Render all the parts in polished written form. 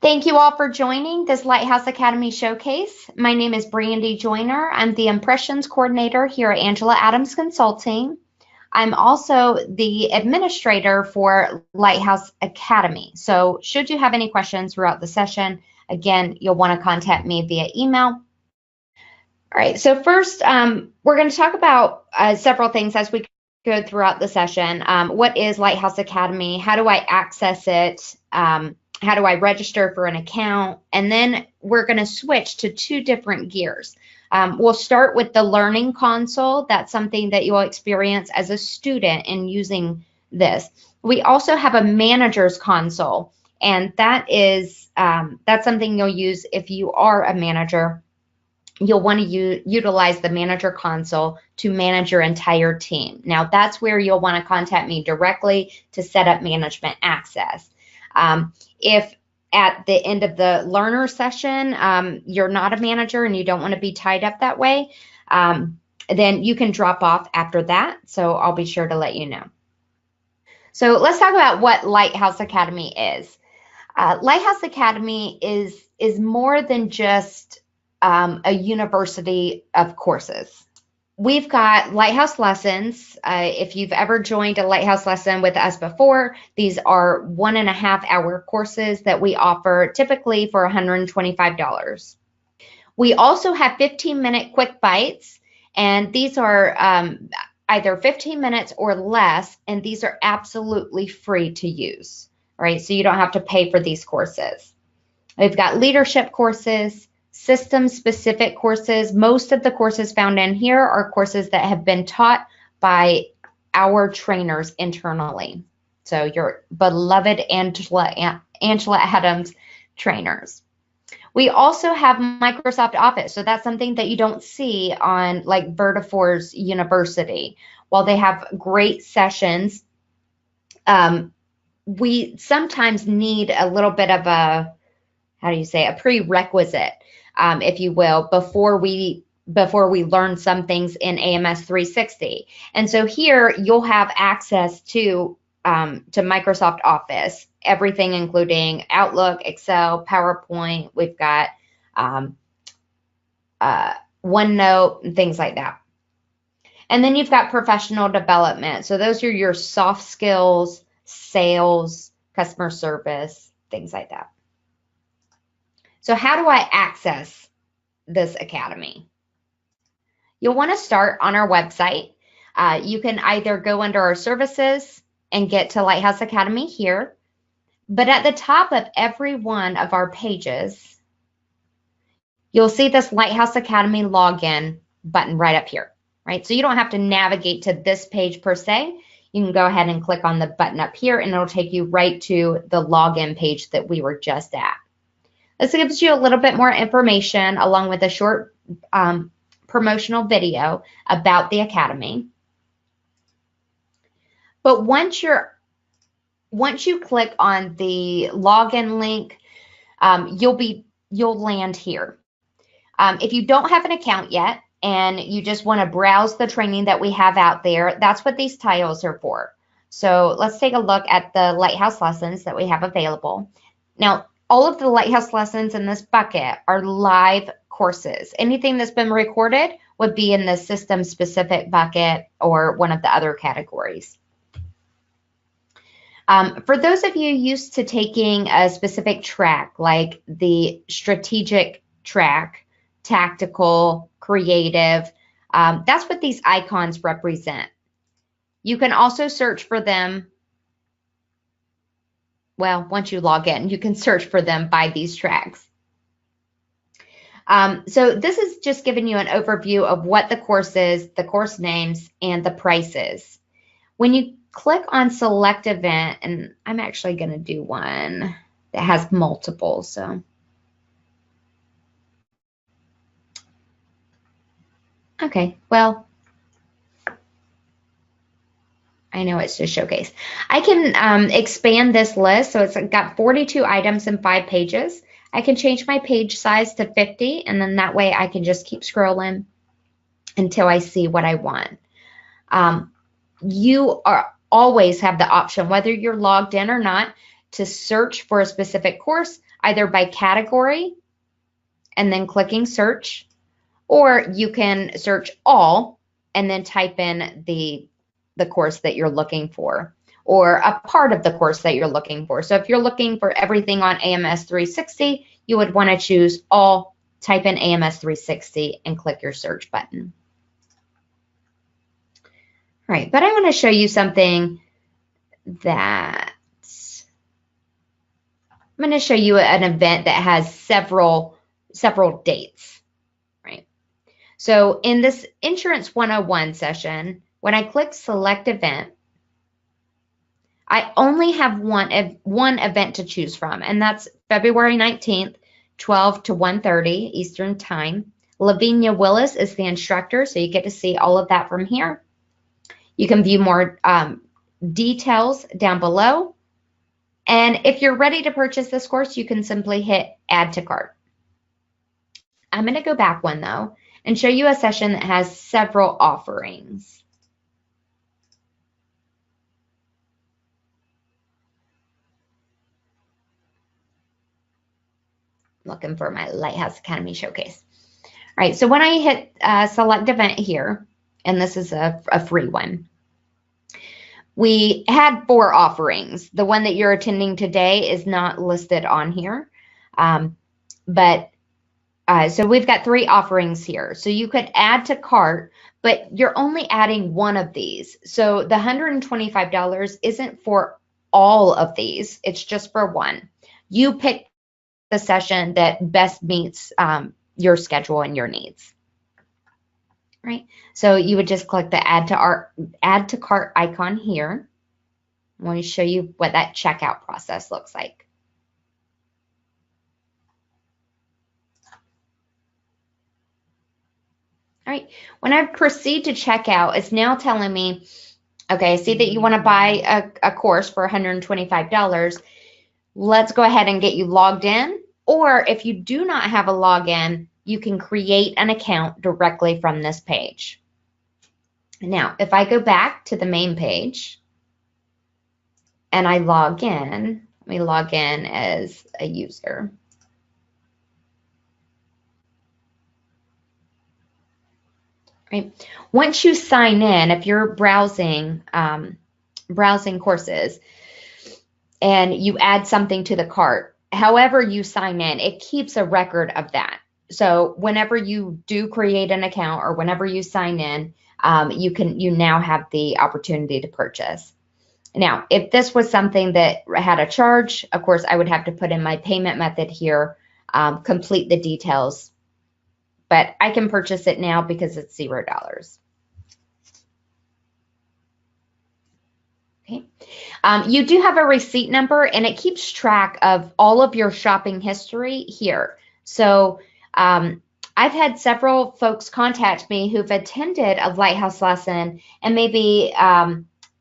Thank you all for joining this Lighthouse Academy showcase. My name is Brandy Joyner. I'm the Impressions Coordinator here at Angela Adams Consulting. I'm also the administrator for Lighthouse Academy. So should you have any questions throughout the session, again, you'll want to contact me via email. All right, so first, we're going to talk about several things as we go throughout the session. What is Lighthouse Academy? How do I access it? How do I register for an account? And then we're going to switch to two different gears. We'll start with the Learning Console. That's something that you'll experience as a student in using this. We also have a Manager's Console, and that's something you'll use if you are a manager. You'll want to utilize the Manager Console to manage your entire team. Now, that's where you'll want to contact me directly to set up management access. If at the end of the learner session, you're not a manager and you don't want to be tied up that way, then you can drop off after that. So I'll be sure to let you know. So let's talk about what Lighthouse Academy is. Lighthouse Academy is more than just a university of courses. We've got Lighthouse lessons. If you've ever joined a Lighthouse lesson with us before, these are 1.5-hour courses that we offer typically for $125. We also have 15-minute quick bites, and these are either 15 minutes or less, and these are absolutely free to use, right? So you don't have to pay for these courses. We've got leadership courses, system-specific courses. Most of the courses found in here are courses that have been taught by our trainers internally. So your beloved Angela Adams trainers. We also have Microsoft Office. So that's something that you don't see on like Vertiforce University. While they have great sessions, we sometimes need a little bit of a, a prerequisite, if you will, before we learn some things in AMS 360. And so here you'll have access to Microsoft Office, everything including Outlook, Excel, PowerPoint. We've got OneNote and things like that. And then you've got professional development. So those are your soft skills, sales, customer service, things like that. So how do I access this academy? You'll want to start on our website. You can either go under our services and get to Lighthouse Academy here, but at the top of every one of our pages, you'll see this Lighthouse Academy login button right up here, right? So you don't have to navigate to this page per se. You can go ahead and click on the button up here and it'll take you right to the login page that we were just at. This gives you a little bit more information along with a short promotional video about the Academy. But once you click on the login link, you'll land here. If you don't have an account yet and you just want to browse the training that we have out there, that's what these tiles are for. So let's take a look at the Lighthouse lessons that we have available. Now, all of the Lighthouse lessons in this bucket are live courses. Anything that's been recorded would be in the system-specific bucket or one of the other categories. For those of you used to taking a specific track, like the strategic track, tactical, creative, that's what these icons represent. You can also search for them. Well, once you log in, you can search for them by these tracks. So this is just giving you an overview of what the course is, the course names, and the prices. When you click on select event, and I'm actually going to do one that has multiple, so. Okay, well, I know it's just showcase. I can expand this list, so it's got 42 items and 5 pages. I can change my page size to 50, and then that way I can just keep scrolling until I see what I want. You always have the option, whether you're logged in or not, to search for a specific course. either by category and then clicking search, or you can search all and then type in the course that you're looking for, or a part of the course that you're looking for. So if you're looking for everything on AMS 360, you would want to choose all, type in AMS 360 and click your search button. All right, but I want to show you something that I'm going to show you an event that has several dates, right? So in this Insurance 101 session, when I click select event, I only have one event to choose from, and that's February 19th, 12 to 1:30 Eastern Time. Lavinia Willis is the instructor, so you get to see all of that from here. You can view more details down below. And if you're ready to purchase this course, you can simply hit add to cart. I'm going to go back one though and show you a session that has several offerings. Looking for my Lighthouse Academy showcase. All right, so when I hit select event here, and this is a free one, we had 4 offerings. The one that you're attending today is not listed on here, so we've got 3 offerings here. So you could add to cart, but you're only adding one of these. So the $125 isn't for all of these, it's just for one. You pick the session that best meets your schedule and your needs, right? So you would just click the add to cart icon here. I want to show you what that checkout process looks like. All right, when I proceed to checkout, it's now telling me, okay, I see that you want to buy a course for $125. Let's go ahead and get you logged in. Or if you do not have a login, you can create an account directly from this page. Now, if I go back to the main page and I log in, let me log in as a user. Right. Once you sign in, if you're browsing courses and you add something to the cart, however you sign in, it keeps a record of that. So whenever you do create an account or whenever you sign in, you now have the opportunity to purchase. Now, if this was something that had a charge, of course, I would have to put in my payment method here, complete the details. But I can purchase it now because it's $0. Okay. You do have a receipt number, and it keeps track of all of your shopping history here. So I've had several folks contact me who've attended a Lighthouse lesson, and maybe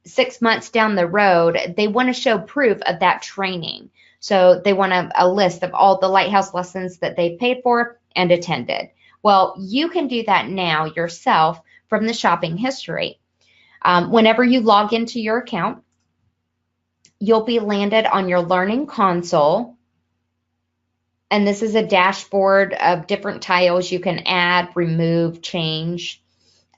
6 months down the road, they want to show proof of that training. So they want a list of all the Lighthouse lessons that they paid for and attended. Well, you can do that now yourself from the shopping history. Whenever you log into your account, you'll be landed on your Learning Console. And this is a dashboard of different tiles you can add, remove, change.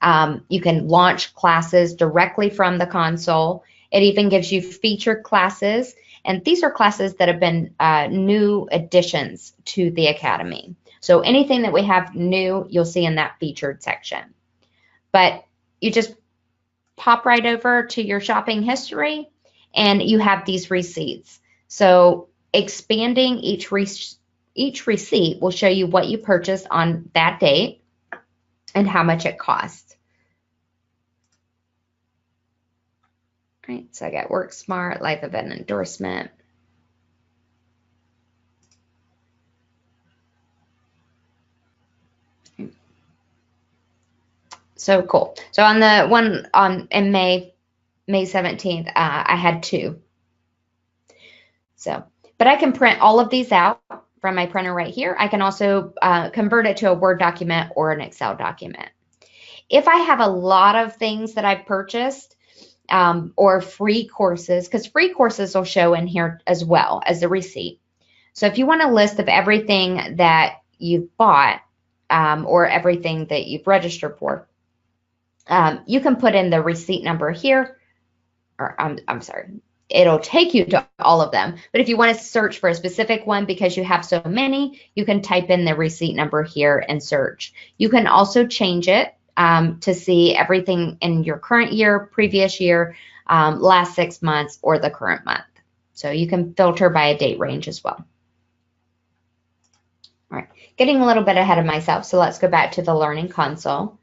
You can launch classes directly from the console. It even gives you featured classes. And these are classes that have been new additions to the Academy. So anything that we have new, you'll see in that featured section. But you just pop right over to your shopping history and you have these receipts. So expanding each receipt will show you what you purchased on that date and how much it cost. All right, so I got Work Smart, Life Event Endorsement. So cool. So on the one in May 17th, I had 2. So, but I can print all of these out from my printer right here. I can also convert it to a Word document or an Excel document. If I have a lot of things that I've purchased or free courses, because free courses will show in here as well as the receipt. So if you want a list of everything that you've bought or everything that you've registered for, you can put in the receipt number here, or I'm sorry, it'll take you to all of them. But if you want to search for a specific one because you have so many, you can type in the receipt number here and search. You can also change it to see everything in your current year, previous year, last 6 months, or the current month. So you can filter by a date range as well. All right, getting a little bit ahead of myself, so let's go back to the Learning Console.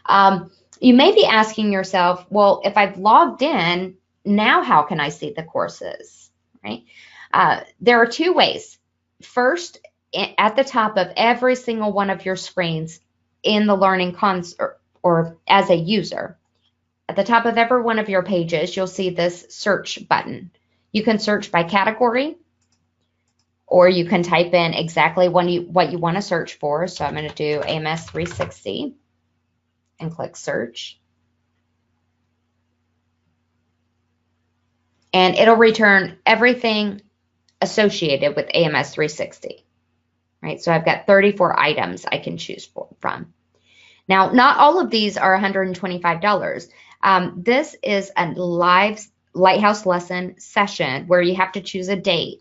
You may be asking yourself, well, if I've logged in, now how can I see the courses, right? There are two ways. First, at the top of every single one of your screens in the Learning Console, or as a user, at the top of every one of your pages, you'll see this search button. You can search by category, or you can type in exactly what you want to search for. So I'm going to do AMS 360 and click search. And it'll return everything associated with AMS 360, right? So I've got 34 items I can choose from. Now, not all of these are $125. This is a live Lighthouse lesson session where you have to choose a date.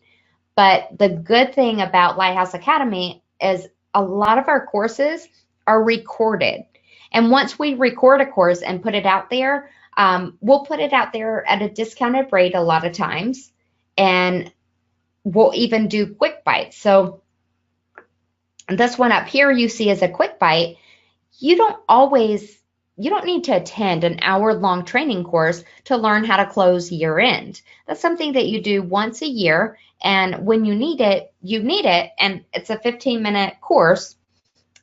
But the good thing about Lighthouse Academy is a lot of our courses are recorded. And once we record a course and put it out there, we'll put it out there at a discounted rate a lot of times, and we'll even do quick bites. So this one up here you see as a quick bite. You don't need to attend an hour-long training course to learn how to close year end. That's something that you do once a year, and when you need it, and it's a 15-minute course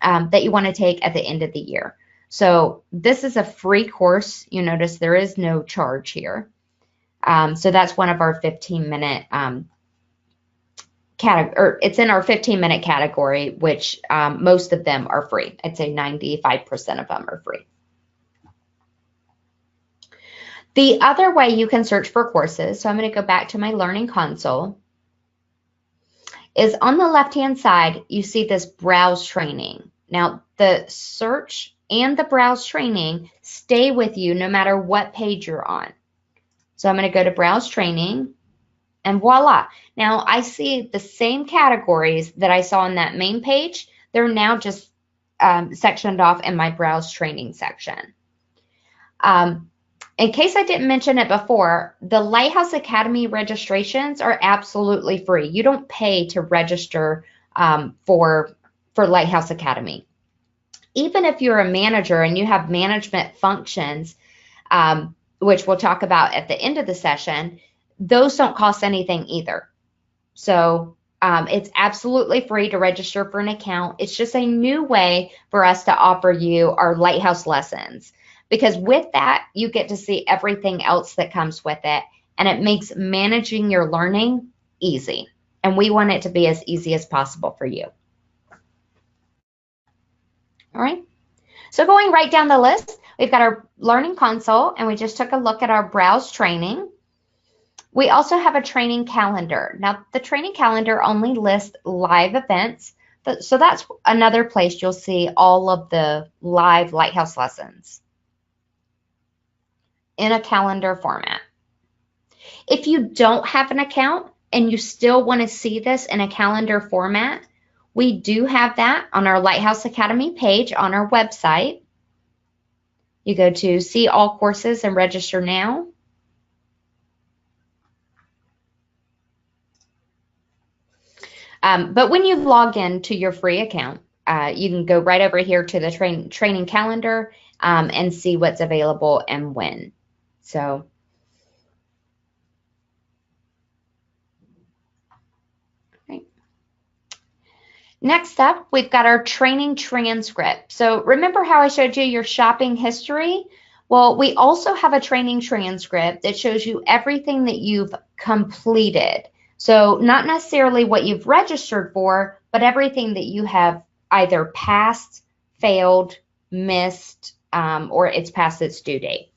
that you want to take at the end of the year. So this is a free course. You notice there is no charge here. So that's one of our 15-minute category. It's in our 15-minute category, which most of them are free. I'd say 95% of them are free. The other way you can search for courses, so I'm going to go back to my Learning Console, is on the left-hand side, you see this Browse Training. Now, the search and the Browse Training stay with you no matter what page you're on. So I'm going to go to Browse Training, and voila. Now, I see the same categories that I saw on that main page. They're now just sectioned off in my Browse Training section. In case I didn't mention it before, the Lighthouse Academy registrations are absolutely free. You don't pay to register for Lighthouse Academy. Even if you're a manager and you have management functions, which we'll talk about at the end of the session, those don't cost anything either. So it's absolutely free to register for an account. It's just a new way for us to offer you our Lighthouse lessons. Because with that, you get to see everything else that comes with it, and it makes managing your learning easy. And we want it to be as easy as possible for you. All right. So going right down the list, we've got our Learning Console, and we just took a look at our Browse Training. We also have a training calendar. Now, the training calendar only lists live events, so that's another place you'll see all of the live Lighthouse lessons in a calendar format. If you don't have an account and you still want to see this in a calendar format, we do have that on our Lighthouse Academy page on our website. You go to See All Courses and Register Now. But when you log in to your free account, you can go right over here to the training calendar and see what's available and when. So, right. Next up, we've got our training transcript. So remember how I showed you your shopping history? Well, we also have a training transcript that shows you everything that you've completed. So not necessarily what you've registered for, but everything that you have either passed, failed, missed, or it's past its due date.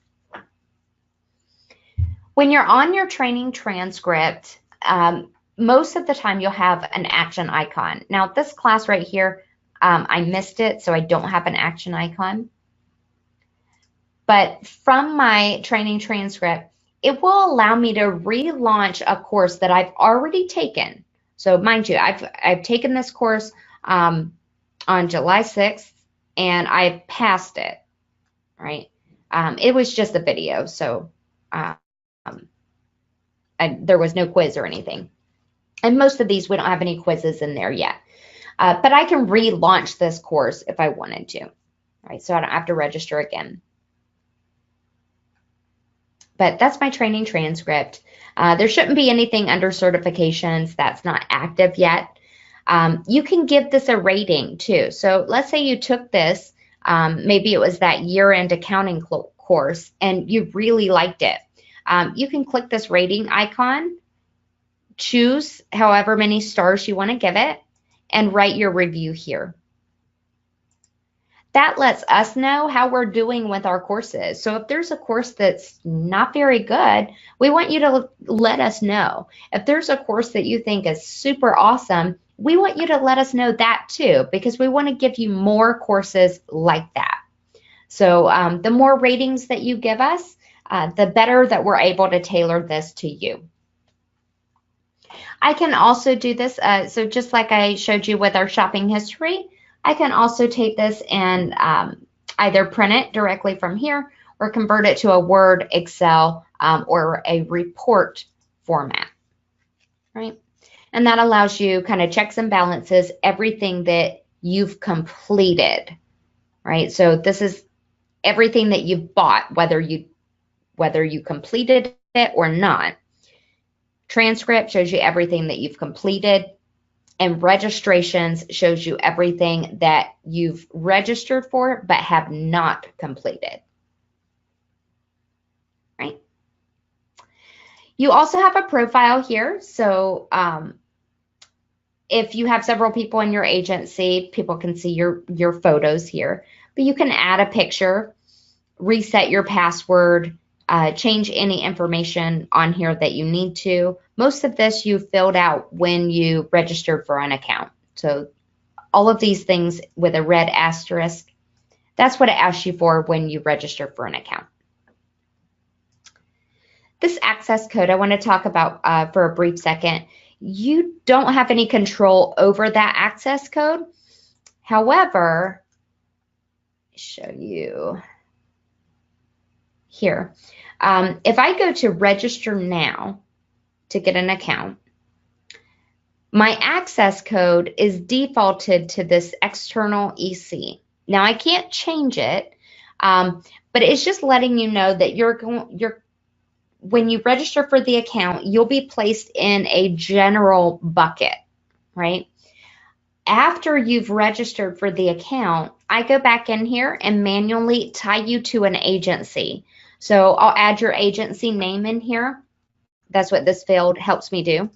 When you're on your training transcript, most of the time you'll have an action icon. Now this class right here, I missed it, so I don't have an action icon. But from my training transcript, it will allow me to relaunch a course that I've already taken. So mind you, I've taken this course on July 6th, and I passed it, right? It was just a video, so there was no quiz or anything. And most of these, we don't have any quizzes in there yet. But I can relaunch this course if I wanted to, right? So I don't have to register again. But that's my training transcript. There shouldn't be anything under certifications that's not active yet. You can give this a rating too. So let's say you took this, maybe it was that year-end accounting course, and you really liked it. You can click this rating icon, choose however many stars you want to give it, and write your review here. That lets us know how we're doing with our courses. So if there's a course that's not very good, we want you to let us know. If there's a course that you think is super awesome, we want you to let us know that too, because we want to give you more courses like that. So the more ratings that you give us, the better that we're able to tailor this to you. I can also do this, so just like I showed you with our shopping history, I can also take this and either print it directly from here or convert it to a Word, Excel, or a report format, right? And that allows you kind of checks and balances everything that you've completed, right? So this is everything that you've bought, whether you completed it or not. Transcript shows you everything that you've completed, and registrations shows you everything that you've registered for but have not completed, right? You also have a profile here. So if you have several people in your agency, people can see your photos here, but you can add a picture, reset your password, change any information on here that you need to. Most of this you filled out when you registered for an account. So all of these things with a red asterisk, that's what it asks you for when you register for an account. This access code I want to talk about for a brief second. You don't have any control over that access code. However, show you here. If I go to register now to get an account, my access code is defaulted to this external EC. Now I can't change it, but it's just letting you know that when you register for the account, you'll be placed in a general bucket, right? After you've registered for the account, I go back in here and manually tie you to an agency. So I'll add your agency name in here. That's what this field helps me do.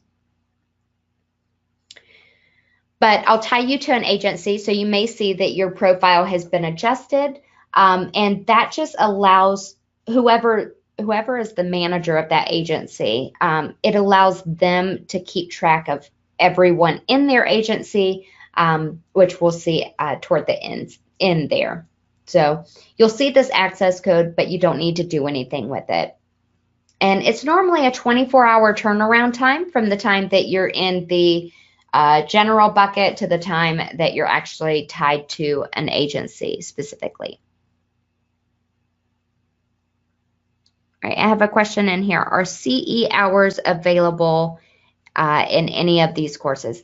But I'll tie you to an agency, so you may see that your profile has been adjusted, and that just allows whoever is the manager of that agency, it allows them to keep track of everyone in their agency, which we'll see toward the end there. So you'll see this access code, but you don't need to do anything with it. And it's normally a 24-hour turnaround time from the time that you're in the general bucket to the time that you're actually tied to an agency specifically. All right, I have a question in here. Are CE hours available in any of these courses?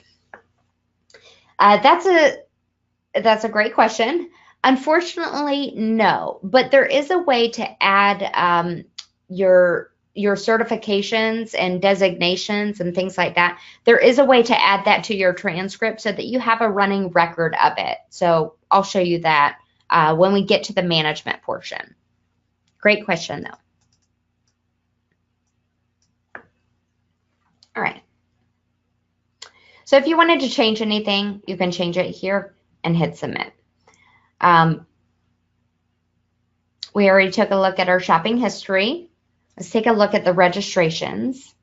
That's a great question. Unfortunately, no, but there is a way to add your certifications and designations and things like that. There is a way to add that to your transcript so that you have a running record of it. So I'll show you that when we get to the management portion. Great question, though. All right. So if you wanted to change anything, you can change it here and hit submit. We already took a look at our shopping history. Let's take a look at the registrations.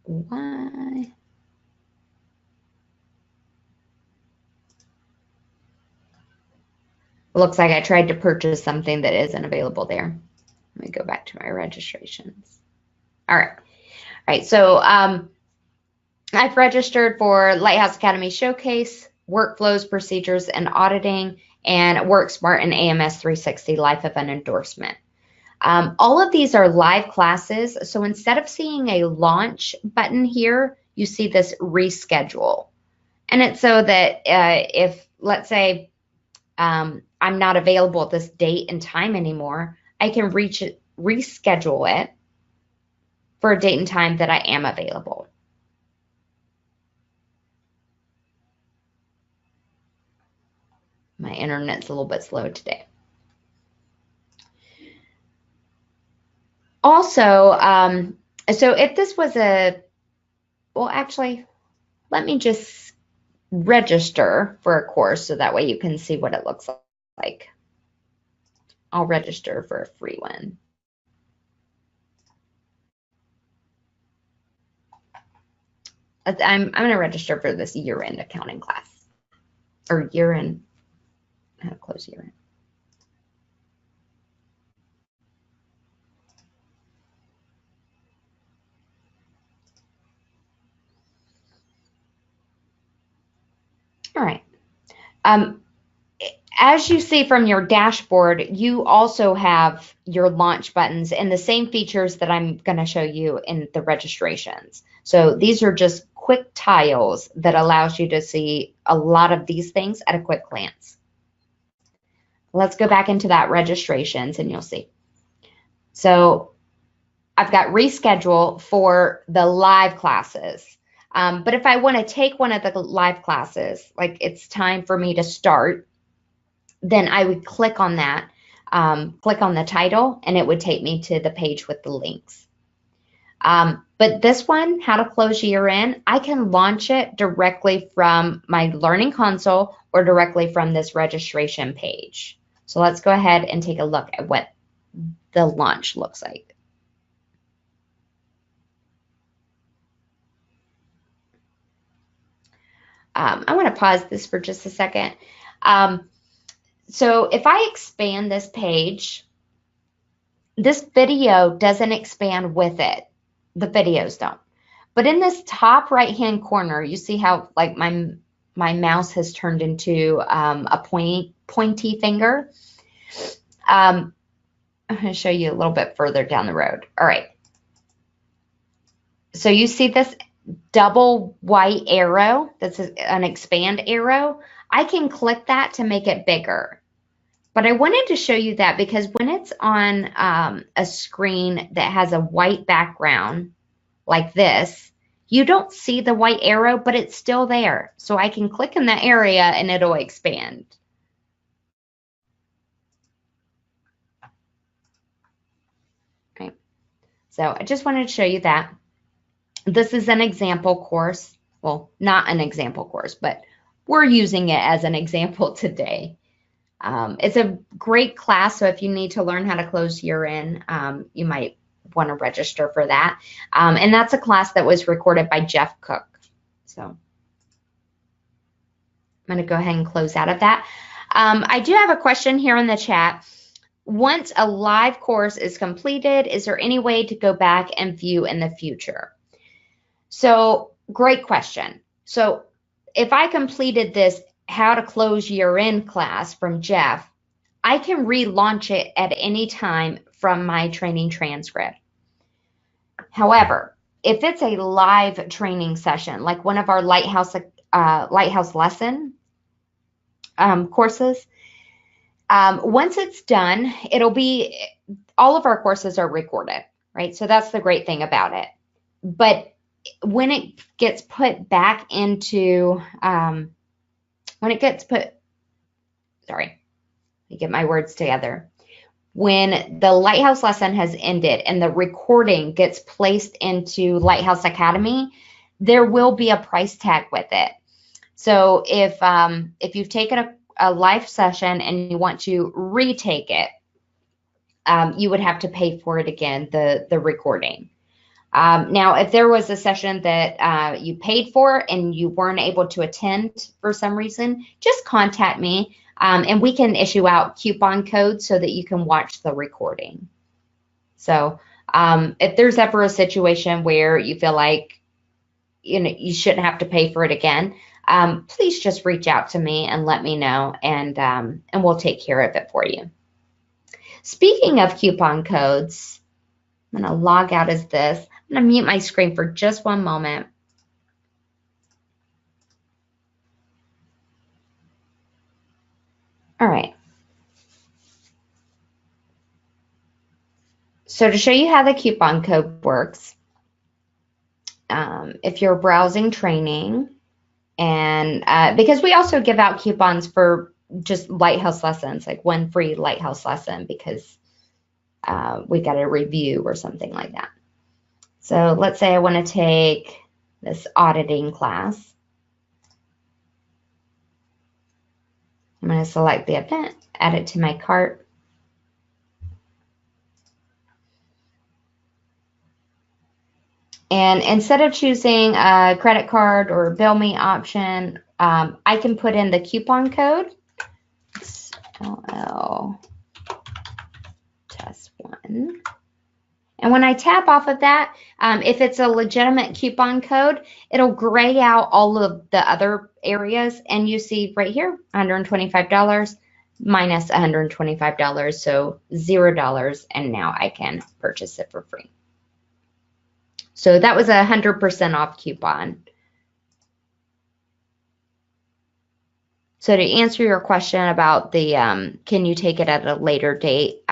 Why? Looks like I tried to purchase something that isn't available there. Let me go back to my registrations. All right. All right. So I've registered for Lighthouse Academy Showcase, Workflows, Procedures, and Auditing, and WorkSmart and AMS 360 Life Event Endorsement. All of these are live classes. So instead of seeing a launch button here, you see this reschedule. And it's so that if, let's say, I'm not available at this date and time anymore, I can reschedule it for a date and time that I am available. My internet's a little bit slow today. Also, so if this was well, actually, let me just register for a course so that way you can see what it looks like. I'll register for a free one. I'm going to register for this year-end accounting class, or year-end, how to close year-end. All right. As you see from your dashboard, you also have your launch buttons and the same features that I'm going to show you in the registrations. So these are just quick tiles that allows you to see a lot of these things at a quick glance. Let's go back into that registrations and you'll see. So I've got reschedule for the live classes. But if I want to take one of the live classes, like it's time for me to start, then I would click on that, click on the title, and it would take me to the page with the links. But this one, how to close year end, I can launch it directly from my Learning Console or directly from this registration page. So let's go ahead and take a look at what the launch looks like. I want to pause this for just a second. So if I expand this page, this video doesn't expand with it. The videos don't. But in this top right-hand corner, you see how like my mouse has turned into a pointy finger. I'm going to show you a little bit further down the road. All right. So you see this double white arrow, that's an expand arrow. I can click that to make it bigger. But I wanted to show you that because when it's on a screen that has a white background like this, you don't see the white arrow, but it's still there. So I can click in that area and it'll expand. Right. So I just wanted to show you that. This is an example course. Well, not an example course, but we're using it as an example today. It's a great class, so if you need to learn how to close year end, you might want to register for that. And that's a class that was recorded by Jeff Cook. So I'm going to go ahead and close out of that. I do have a question here in the chat. Once a live course is completed, is there any way to go back and view in the future? So great question. So if I completed this how to close year end class from Jeff, I can relaunch it at any time from my training transcript. However, if it's a live training session, like one of our Lighthouse lesson courses, once it's done, it'll be, all of our courses are recorded, right? So that's the great thing about it. But when it gets put back into, when it gets put, sorry, let me get my words together. When the Lighthouse lesson has ended and the recording gets placed into Lighthouse Academy, there will be a price tag with it. So if you've taken a live session and you want to retake it, you would have to pay for it again, the recording. Now, if there was a session that you paid for and you weren't able to attend for some reason, just contact me and we can issue out coupon codes so that you can watch the recording. So if there's ever a situation where you feel like you shouldn't have to pay for it again, please just reach out to me and let me know, and we'll take care of it for you. Speaking of coupon codes, I'm going to log out as this. I'm going to mute my screen for just one moment. All right. So to show you how the coupon code works, if you're browsing training, and because we also give out coupons for just Lighthouse lessons, like one free Lighthouse lesson because we got a review or something like that. So let's say I want to take this auditing class. I'm going to select the event, add it to my cart. And instead of choosing a credit card or bill me option, I can put in the coupon code. It's LL test 1. And when I tap off of that, if it's a legitimate coupon code, it'll gray out all of the other areas. And you see right here, $125 minus $125, so $0. And now I can purchase it for free. So that was a 100% off coupon. So to answer your question about the can you take it at a later date,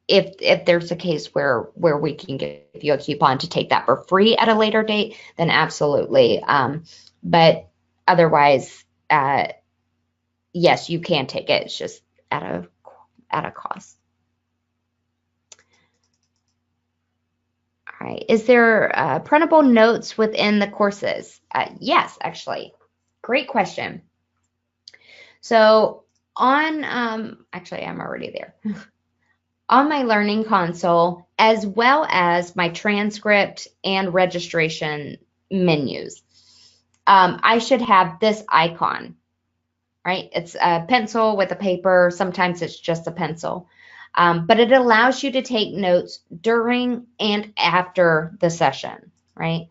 if there's a case where we can give you a coupon to take that for free at a later date, then absolutely. But otherwise, yes, you can take it. It's just at a cost. All right. Is there printable notes within the courses? Yes, actually. Great question. So on, actually, I'm already there. On my learning console, as well as my transcript and registration menus, I should have this icon, right? It's a pencil with a paper. Sometimes it's just a pencil. But it allows you to take notes during and after the session, right?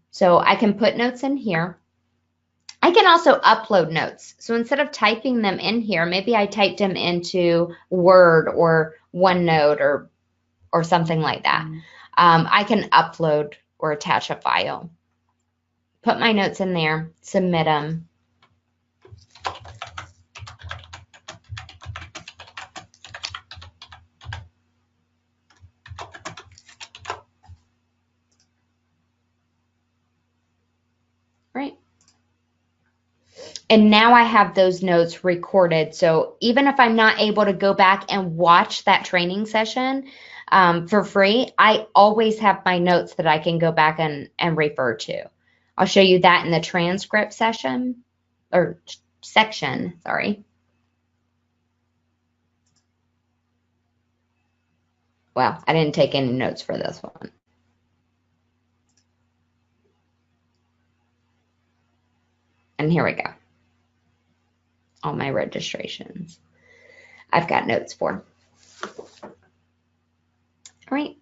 So I can put notes in here. I can also upload notes. So instead of typing them in here, maybe I typed them into Word or OneNote or something like that. I can upload or attach a file. Put my notes in there, submit them. Right. And now I have those notes recorded. So even if I'm not able to go back and watch that training session for free, I always have my notes that I can go back and refer to. I'll show you that in the transcript session or section, sorry. Well, I didn't take any notes for this one. And here we go. All my registrations I've got notes for. All right.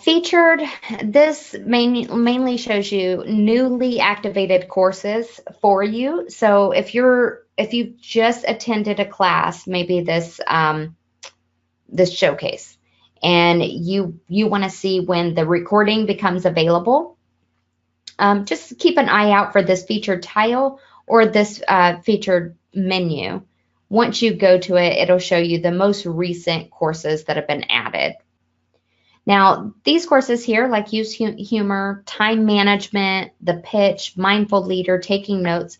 Featured, this mainly shows you newly activated courses for you. So if you just attended a class, maybe this this showcase, and you want to see when the recording becomes available, just keep an eye out for this featured tile or this featured menu. Once you go to it, it'll show you the most recent courses that have been added. Now, these courses here, like Use Humor, Time Management, The Pitch, Mindful Leader, Taking Notes,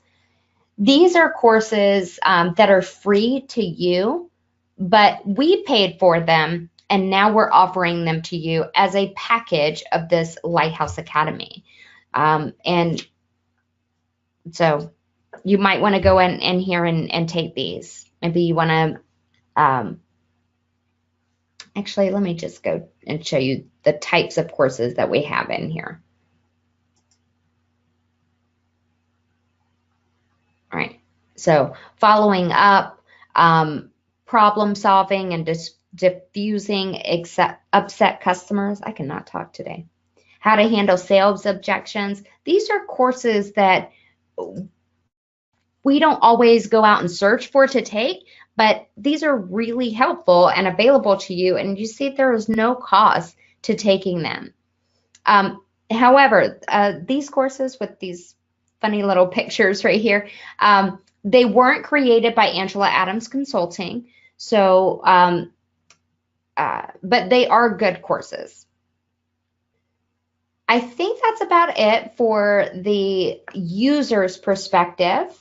these are courses that are free to you, but we paid for them, and now we're offering them to you as a package of this Lighthouse Academy. And so you might want to go in here and take these. Maybe you want to, actually, let me just go and show you the types of courses that we have in here. All right, so following up, problem solving and diffusing upset customers. I cannot talk today. How to handle sales objections. These are courses that we don't always go out and search for to take, but these are really helpful and available to you, and you see there is no cost to taking them. However, these courses with these funny little pictures right here, they weren't created by Angela Adams Consulting, so but they are good courses. I think that's about it for the user's perspective.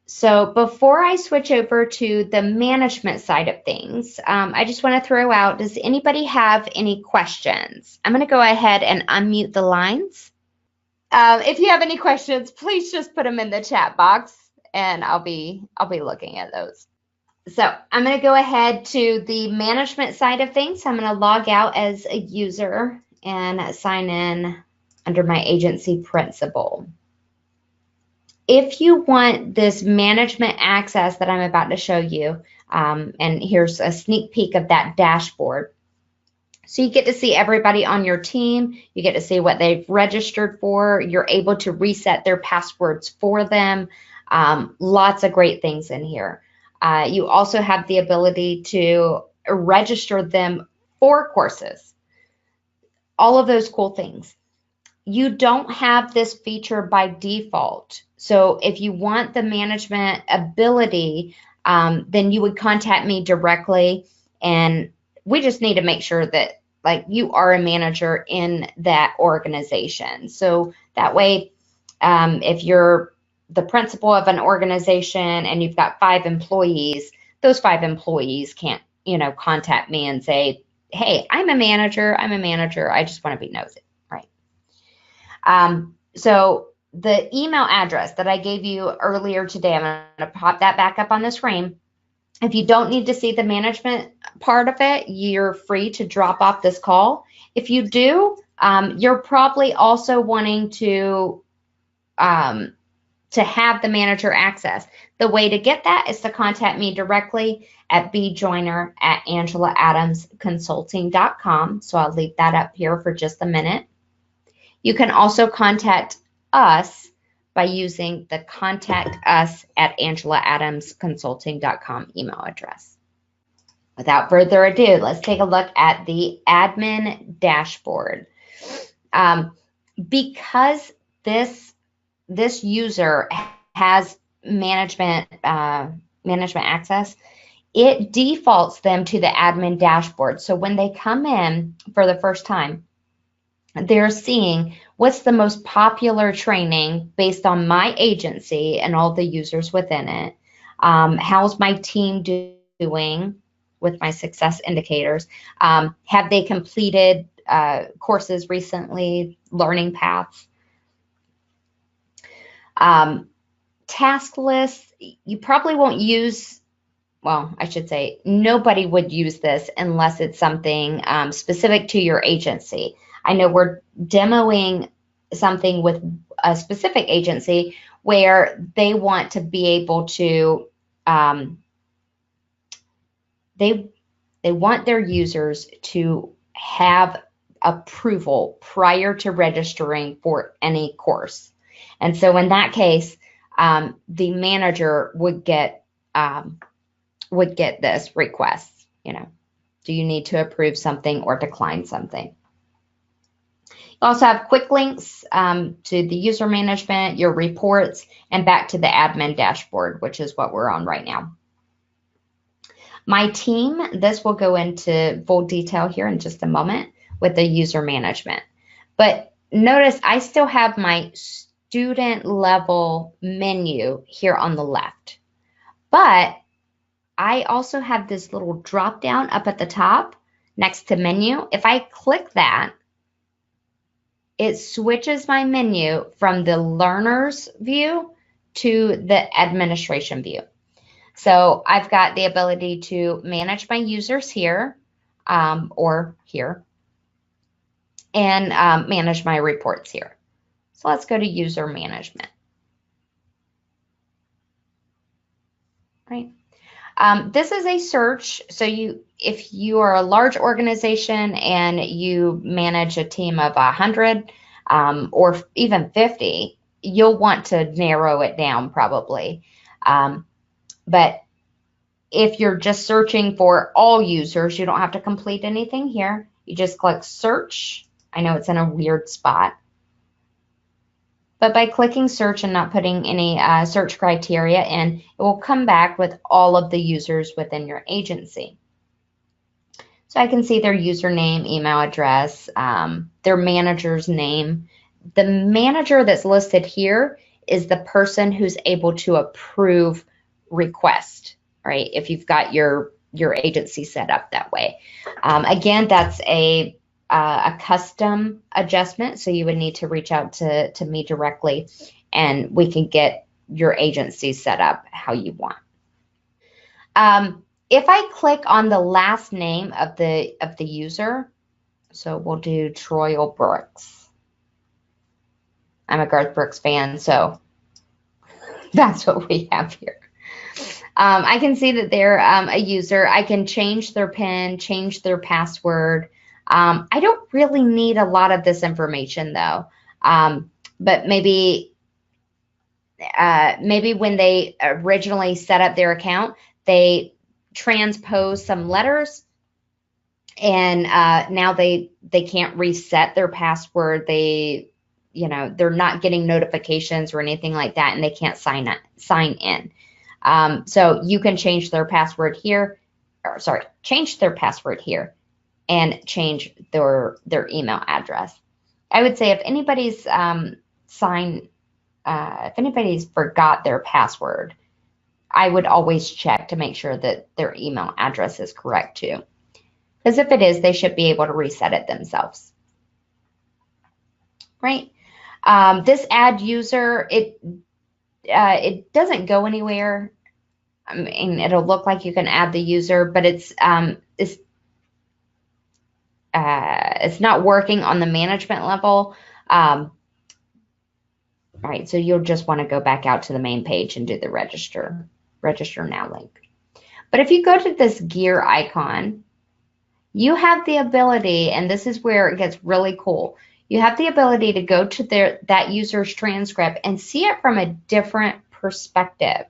So before I switch over to the management side of things, I just want to throw out, does anybody have any questions? I'm going to go ahead and unmute the lines. If you have any questions, please just put them in the chat box and I'll be looking at those. So I'm going to go ahead to the management side of things. I'm going to log out as a user and sign in under my agency principal. If you want this management access that I'm about to show you, and here's a sneak peek of that dashboard. So you get to see everybody on your team. You get to see what they've registered for. You're able to reset their passwords for them. Lots of great things in here. You also have the ability to register them for courses. All of those cool things. You don't have this feature by default. So if you want the management ability, then you would contact me directly, and we just need to make sure that like you are a manager in that organization. So that way, if you're the principal of an organization and you've got 5 employees, those 5 employees can't, contact me and say, hey, I'm a manager, I just want to be nosy, right? So the email address that I gave you earlier today, I'm going to pop that back up on the screen. If you don't need to see the management part of it, you're free to drop off this call. If you do, you're probably also wanting to have the manager access. The way to get that is to contact me directly at bjoiner@angelaadamsconsulting.com. So I'll leave that up here for just a minute. You can also contact us by using the contact us at angelaadamsconsulting.com email address. Without further ado, let's take a look at the admin dashboard. Because this user has management access, it defaults them to the admin dashboard. So when they come in for the first time, they're seeing what's the most popular training based on my agency and all the users within it. How's my team doing with my success indicators? Have they completed courses recently, learning paths? Task lists, you probably won't use, well, I should say nobody would use this unless it's something specific to your agency. I know we're demoing something with a specific agency where they want to be able to, they want their users to have approval prior to registering for any course. And so in that case, the manager would get this request, do you need to approve something or decline something? You also have quick links to the user management, your reports, and back to the admin dashboard, which is what we're on right now. My team, this will go into full detail here in just a moment with the user management. But notice I still have my student level menu here on the left. But I also have this little drop down up at the top next to menu. If I click that, it switches my menu from the learner's view to the administration view. So I've got the ability to manage my users here, or here, and manage my reports here. So let's go to user management. Right. This is a search. So if you are a large organization and you manage a team of 100 or even 50, you'll want to narrow it down probably. But if you're just searching for all users, you don't have to complete anything here. You just click search. I know it's in a weird spot. But by clicking search and not putting any search criteria in, it will come back with all of the users within your agency. So I can see their username, email address, their manager's name. The manager that's listed here is the person who's able to approve requests, right? If you've got your agency set up that way. Again, that's a custom adjustment, so you would need to reach out to me directly, and we can get your agency set up how you want. If I click on the last name of the user, so we'll do Troy Brooks. I'm a Garth Brooks fan, so that's what we have here. I can see that they're a user. I can change their PIN, change their password. I don't really need a lot of this information though, but maybe when they originally set up their account, they transposed some letters, and now they can't reset their password. They're not getting notifications or anything like that, and they can't sign in. So you can change their password here, change their password here, and change their email address. I would say if anybody's if anybody's forgot their password, I would always check to make sure that their email address is correct too. Because if it is, they should be able to reset it themselves. Right? This add user, it doesn't go anywhere. I mean, it'll look like you can add the user, but it's not working on the management level. Right, so you'll just want to go back out to the main page and do the register now link. But if you go to this gear icon, you have the ability, and this is where it gets really cool. You have the ability to go to that user's transcript and see it from a different perspective.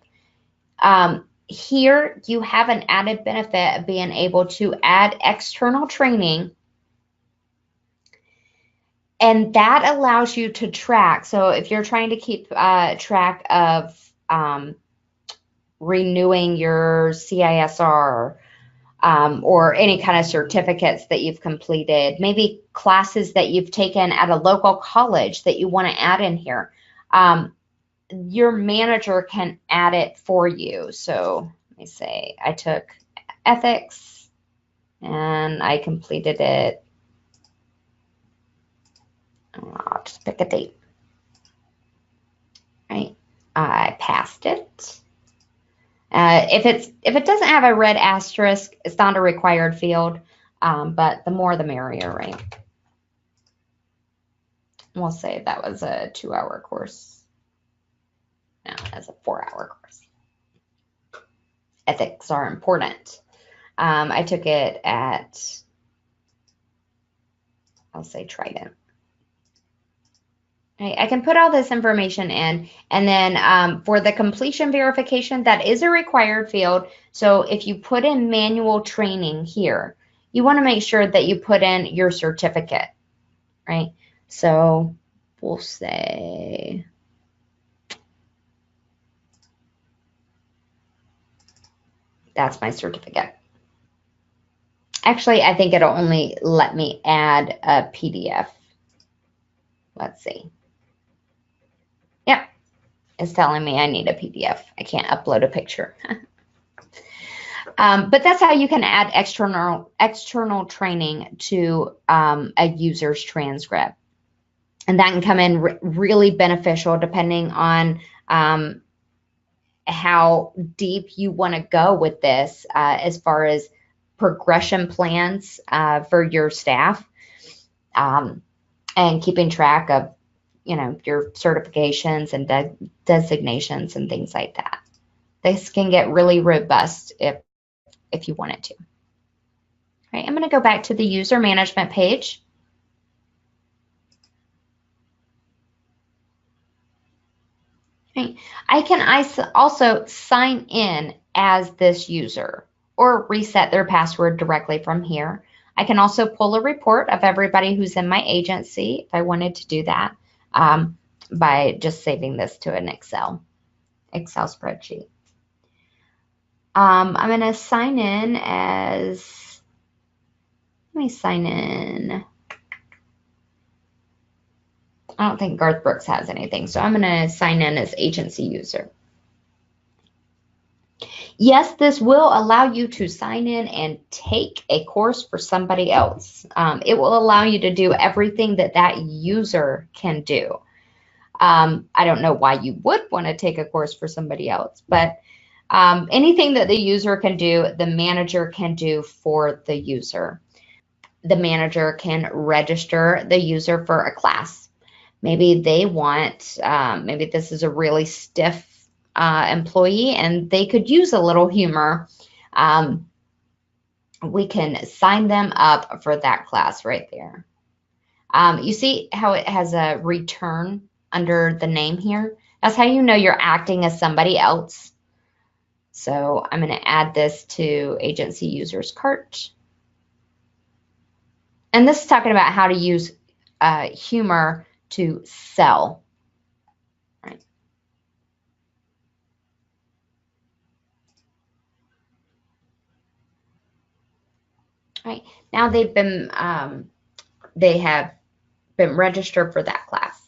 Here, you have an added benefit of being able to add external training, and that allows you to track. So if you're trying to keep track of renewing your CISR or any kind of certificates that you've completed, maybe classes that you've taken at a local college that you want to add in here, your manager can add it for you. So let me say I took ethics and I completed it. I'll just pick a date. Right, I passed it. If it doesn't have a red asterisk, it's not a required field, but the more the merrier, right? We'll say that was a 2-hour course. No, that's a 4-hour course. Ethics are important. I took it at, I'll say Trident. Right, I can put all this information in, and then for the completion verification, that is a required field. So if you put in manual training here, you want to make sure that you put in your certificate, right? So we'll say that's my certificate. Actually, I think it'll only let me add a PDF. Let's see. Yep, it's telling me I need a PDF. I can't upload a picture. But that's how you can add external training to a user's transcript. And that can come in really beneficial depending on how deep you want to go with this as far as progression plans for your staff, and keeping track of, your certifications and designations and things like that. This can get really robust if you want it to. All right, I'm going to go back to the user management page. Right. I can also sign in as this user or reset their password directly from here. I can also pull a report of everybody who's in my agency if I wanted to do that, by just saving this to an Excel spreadsheet. I'm going to sign in as, let me sign in. I don't think Garth Brooks has anything, so I'm going to sign in as agency user. Yes, this will allow you to sign in and take a course for somebody else. It will allow you to do everything that user can do. I don't know why you would want to take a course for somebody else, but anything that the user can do, the manager can do for the user. The manager can register the user for a class. Maybe they want, maybe this is a really stiff employee and they could use a little humor. We can sign them up for that class right there. You see how it has a return under the name here? That's how you know you're acting as somebody else. So I'm going to add this to agency users cart. And this is talking about how to use humor to sell. Right. Right. Now they have been registered for that class.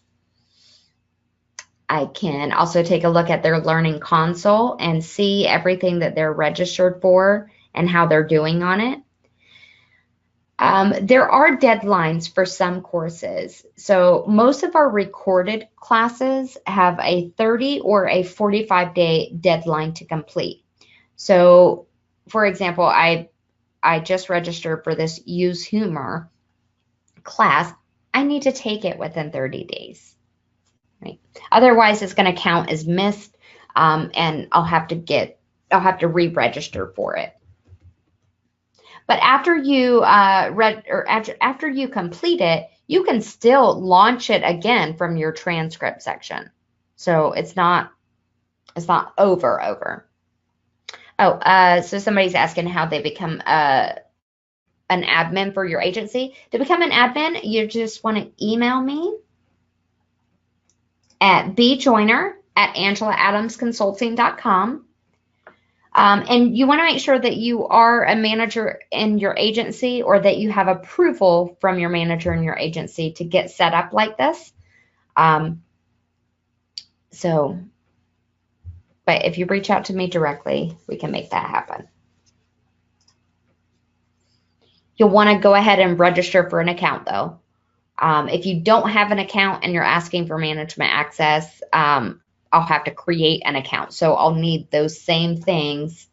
I can also take a look at their learning console and see everything that they're registered for and how they're doing on it. There are deadlines for some courses. So most of our recorded classes have a 30 or a 45-day deadline to complete. So for example, I just registered for this Use Humor class. I need to take it within 30 days. Right? Otherwise, it's going to count as missed, and I'll have to re-register for it. But after you after you complete it, you can still launch it again from your transcript section. So it's not over. Oh, so somebody's asking how they become an admin for your agency. To become an admin, you just want to email me at bjoiner@angelaadamsconsulting.com. And you want to make sure that you are a manager in your agency or that you have approval from your manager in your agency to get set up like this. But if you reach out to me directly, we can make that happen. You'll want to go ahead and register for an account though. If you don't have an account and you're asking for management access, I'll have to create an account. So I'll need those same things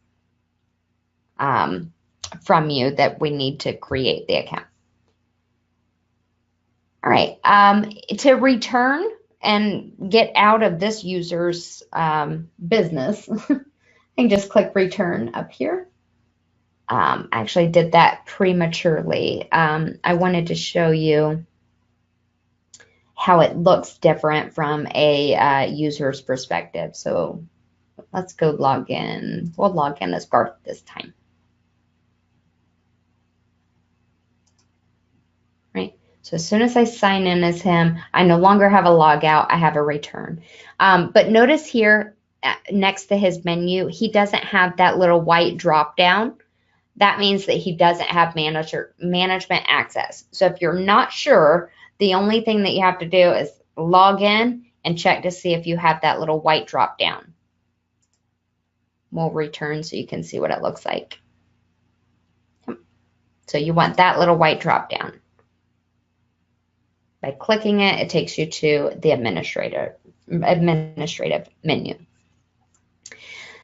from you that we need to create the account. All right, to return and get out of this user's business, I can just click return up here. I actually did that prematurely. I wanted to show you how it looks different from a user's perspective. So let's go log in. We'll log in as Garth this time. Right. So as soon as I sign in as him, I no longer have a log out. I have a return. But notice here next to his menu, he doesn't have that little white drop down. That means that he doesn't have management access. So if you're not sure, the only thing that you have to do is log in and check to see if you have that little white drop down. We'll return so you can see what it looks like. So you want that little white drop down. By clicking it, it takes you to the administrative menu.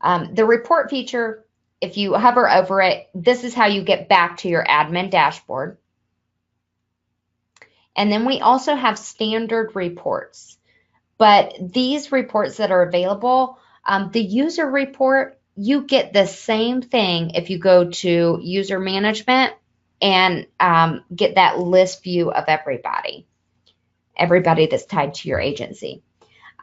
The report feature, if you hover over it, this is how you get back to your admin dashboard. And then we also have standard reports. But these reports that are available, the user report, you get the same thing if you go to user management and get that list view of everybody that's tied to your agency.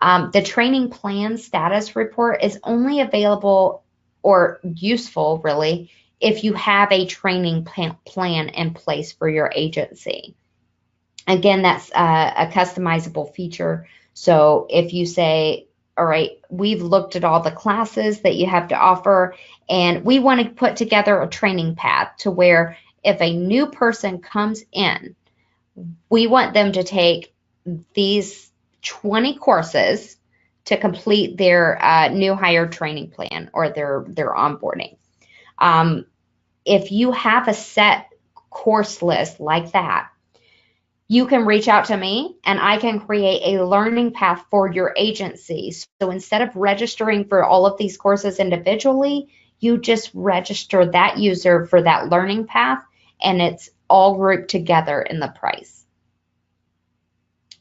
The training plan status report is only available or useful, really, if you have a training plan in place for your agency. Again, that's a customizable feature. So if you say, all right, we've looked at all the classes that you have to offer, and we want to put together a training path to where if a new person comes in, we want them to take these 20 courses to complete their new hire training plan or their onboarding. If you have a set course list like that, you can reach out to me and I can create a learning path for your agency. So instead of registering for all of these courses individually, you just register that user for that learning path and it's all grouped together in the price.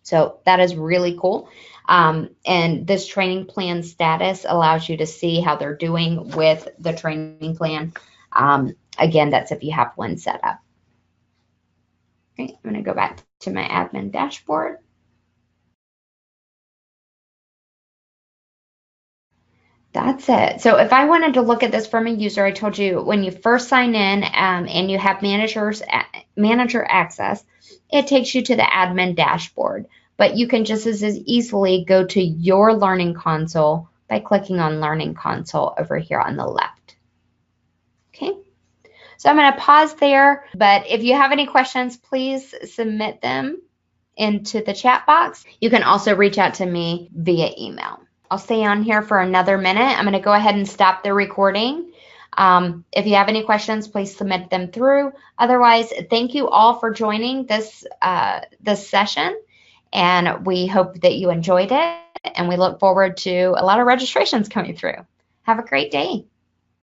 So that is really cool. And this training plan status allows you to see how they're doing with the training plan. Again, that's if you have one set up. Okay, I'm going to go back to my admin dashboard. That's it. So if I wanted to look at this from a user, I told you when you first sign in and you have manager access, it takes you to the admin dashboard. But you can just as easily go to your Learning Console by clicking on Learning Console over here on the left. Okay. So I'm going to pause there, but if you have any questions, please submit them into the chat box. You can also reach out to me via email. I'll stay on here for another minute. I'm going to go ahead and stop the recording. If you have any questions, please submit them through. Otherwise, thank you all for joining this session, and we hope that you enjoyed it, and we look forward to a lot of registrations coming through. Have a great day.